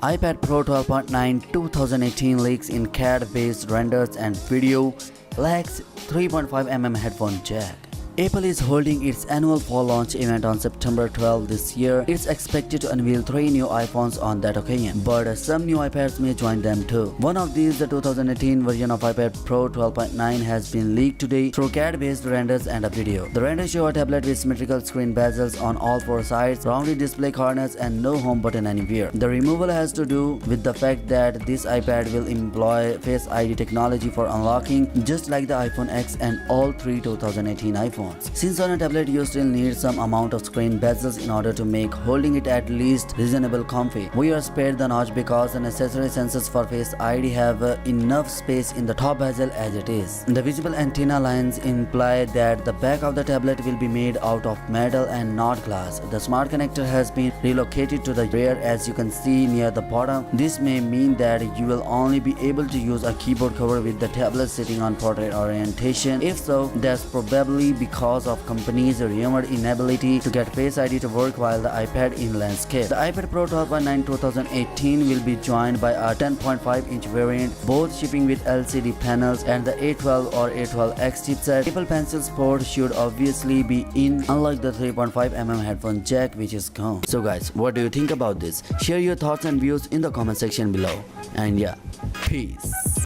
iPad Pro 12.9 2018 leaks in CAD-based renders and video, lacks 3.5mm headphone jack. Apple is holding its annual fall launch event on September 12 this year. It's expected to unveil 3 new iPhones on that occasion, but some new iPads may join them too. One of these, the 2018 version of iPad Pro 12.9, has been leaked today through CAD-based renders and a video. The renders show a tablet with symmetrical screen bezels on all 4 sides, rounded display corners, and no home button anywhere. The removal has to do with the fact that this iPad will employ Face ID technology for unlocking, just like the iPhone X and all 3 2018 iPhones. Since on a tablet you still need some amount of screen bezels in order to make holding it at least reasonable comfy, we are spared the notch because the necessary sensors for Face ID have enough space in the top bezel as it is. The visible antenna lines imply that the back of the tablet will be made out of metal and not glass. The smart connector has been relocated to the rear, as you can see near the bottom. This may mean that you will only be able to use a keyboard cover with the tablet sitting on portrait orientation. If so, that's probably because of company's rumored inability to get Face ID to work while the iPad in landscape. The iPad Pro 12.9 2018 will be joined by a 10.5-inch variant, both shipping with LCD panels and the A12 or A12X chipset. Apple Pencil's port should obviously be in, unlike the 3.5mm headphone jack, which is gone. So guys, what do you think about this? Share your thoughts and views in the comment section below. And yeah, peace.